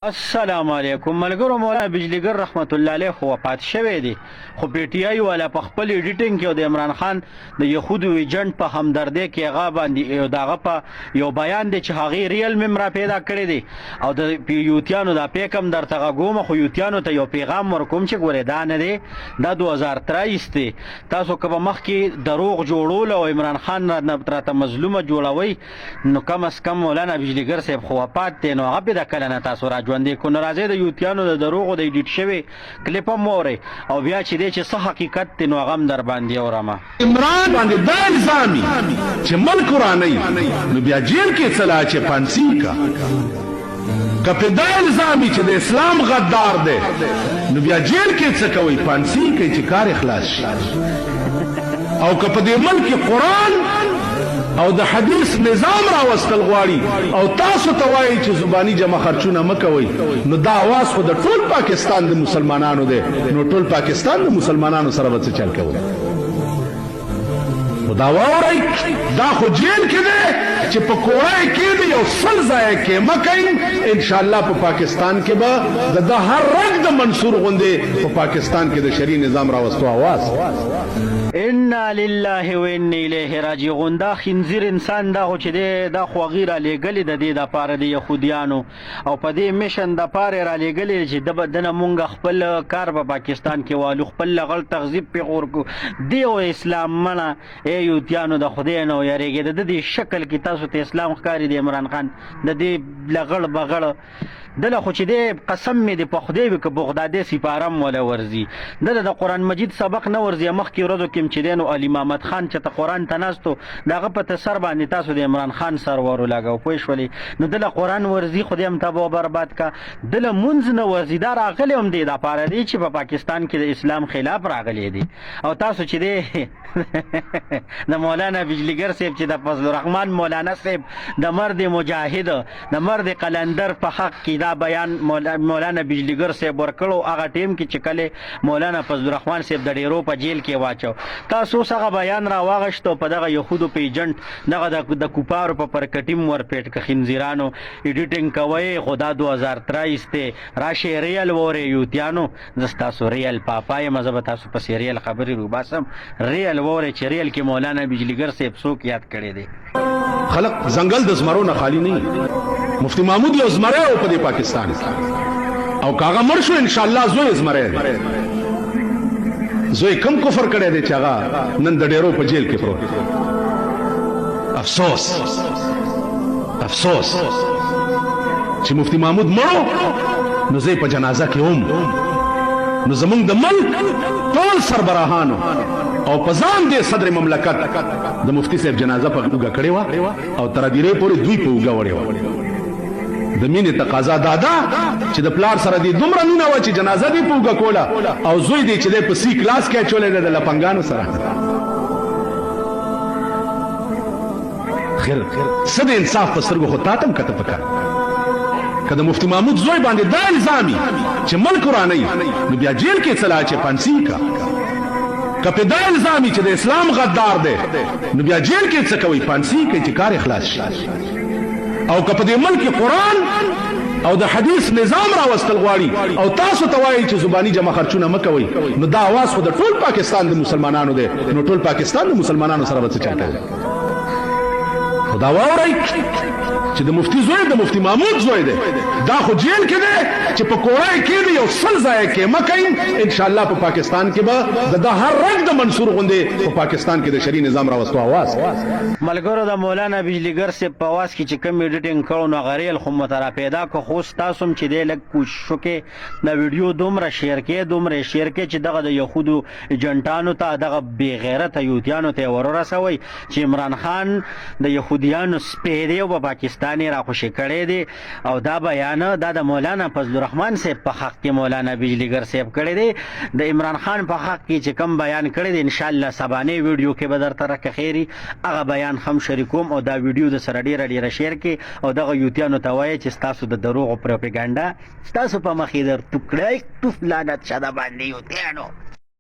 السلام علیکم ملګرو. مولانا بجلیګر رحمت الله علیه وفات شوی دی، خو پی ټی آی والا په خپل ایډیټینګ کې د عمران خان د یهودو ایجنټ په همدردی کې هغه باندې دغه په یو بیان دی چې هغه ریل ممرا پیدا کړی دی او د یوتیانو دا پیکم درته غوم، خو یوتیانو ته یو پیغام ورکوم چې ګوره دا نه دی، دا 2023 دی. تاسو که به مخکې دروغ جوړول او عمران خان راته مظلومه جوړوي، نو کم از کم مولانا بجلیګر صاحب خو وفات دی، نو هغه به د کله نه تاسو را ژوندې کو. نو راځئ د یوتیانو د دروغو د ایډیټ شوي کلیپ هم واورئ او بیا چې دی چې څه حقیقت دی نو هغه هم در باندې اورمه. عمران باندې دا الزامي چې ملک ورانوي نو بیا جیل کې څلا چې پانسي کا که دا الزامي چې د اسلام غدار دی نو بیا جیل کې څه کوي؟ پانسي کوي چې کار اخلاص شي. او که په دې ملک قرآن او د حدیث نظام راوستل غواړي او تاسو ته وایي چې زبانی جمع خرچونه مه کوئ، نو دا اواز خو د ټول پاکستان د مسلمانانو دی، نو ټول پاکستان د مسلمانانو سره به څه چل کوي؟ خو دا واورئ، دا خو جیل کې دی چې په کوړی کې دی او سل ځایه کې مه کوئ. انشاءالله په پاکستان کې به د هر رنګ د منصور غوندې په پاکستان کې د شرعي نظام راوستو اواز. انا لله و انا الیه راجعون. دا خنزیر انسان دا خو چې دی دا خو هغې رالیږلې د دې دپاره د یهودیانو او په دې میشن دپاره یې رالیږلې چې دنه مونږ خپل کار په پاکستان کې والو، خپل لغړ تغذیب پې غور کړو. دی او اسلام منه ای یهودیانو د خدای نه ویرېږئ. د دې شکل کې تاسو ته اسلام ښکاري د عمران خان د دې لغړ بغړ دله خو چې دی قسم مې د په خدای وي که بغدادي سپارم ولا ورځي، دله د قرآن مجید سبق نه ورځي. مخکې ورځو کې چې دی نو علي محمد خان چې ته قرآن ته ناستو د هغه په سر باندې تاسو د عمران خان سر ور ولګو، پوه شولې؟ نو دله قرآن ورځي، خدای هم تباه و برباد کا. دله مونځ نه ورځي، دا راغلی هم دی دپاره دی چې په پاکستان کې د اسلام خلاف راغلی دی. او تاسو چې دی د مولانا بجلیګر صاحب چې د فضل الرحمن مولانا صاحب د مرد مجاهد د مرد قلندر په حق کې دا بیان مولانا بجلیګر صاحب ورکړو، هغه ټیم کې چې کله مولانا فضل الرحمن صاحب د ډیرو په جیل کې واچو، تاسو هغه بیان را واغشتو په دغه یهودو په ایجنټ دغه د کوپارو په پرکټیم ورپېټ که خنزیرانو ایډیټینګ کوئ. خدا 2023 دی، راشئ ریل وورئ یوتیانو. زه ستاسو ریل پاپا یم، زه به تاسو پسې ریل خبرې روباسم. ریل وورئ چې ریل کې مولانا بجلیګر صاحب څوک یاد کړی دی. خلق ځنګل د زمرو نه خالی نه. مفتی محمود یو زمری او په دې پاکستان او کاغه مړ شو انشاءالله زوی زمری دی. زوی کم کفر کړی دی چې هغه نن د ډیرو په جیل کې پروت. افسوس افسوس چې مفتی محمود مړو نو زه په جنازه کې هم نو زمونږ د ملک ټول سربراهانو او په ځان دې صدر مملکت د مفتی صاحب جنازه په اوږه کړې وه او تر ډیرې پورې دوی په اوږه وړې وه. د مینې تقاضا دا ده چې د پلار سره دې دومره مینه وه چې جنازه دې په اوږه کوله او زوی دې چې دی په سی کلاس کې اچولی دی د لپنګانو سره. خیر څه د انصاف په سترګو خو تا ته هم کته پکار. که د مفتی محمود زوی باندې دا الزامي چې ملک ورانوي نو بیا جیل کې څلا چې پانسي کا. که په دا الزامي چې د اسلام غدار دی نو بیا جیل کې څه کوي؟ پانسي کوي چې کار اخلاص شي. او که په دې ملک قرآن او د حدیث نظام راوستل غواړي او تاسو ته وایي چې زبانی جمع خرچونه مه کوئ، نو دا اواز خو د ټول پاکستان د مسلمانانو دی، نو ټول پاکستان د مسلمانانو سره به څه چل کوي؟ خو دا واورئ چې د مفتی زوی د مفتی محمود زوی دی، دا خو جیل کې دی چې په کوړی کې دی او سل ځایه کې مه کوئ. انشاءالله په پاکستان کې به د هر رنګ د منصور غوندې په پاکستان کې د شرعي نظام راوستو اواز. ملګرو د مولانا بجلیګر صاحب په اواز کې چې کوم ایډیټینګ کړو نو هغه ریل خو مو ته پیدا کړو، خو ستاسو هم چې دی لږ کوشش وکړئ د ویډیو دومره شیر کړئ دومره شیر کړئ چې دغه د یهودو ایجنټانو ته دغه بې غیرته یهودیانو ته یې ورورسوئ چې عمران خان د یهودیانو سپی دی او په پاکستان یې راخوشي کړی دی. او دا بیان دا د مولانا فضل الرحمن صاحب په حق کې مولانا بجلیګر صاحب کړی دی. د عمران خان په حق کې چې کم بیان کړی دی انشاءالله سبانې ویډیو کې به درته راکخیري هغه بیان هم شریکوم او دا ویډیو د سره ډیره شیر کې او دغه یوتیانو ته وایي چې ستاسو د دروغو پروپاګاندا ستاسو په مخې در ټوکړی توف لعنت شه د باندې یوتیانو.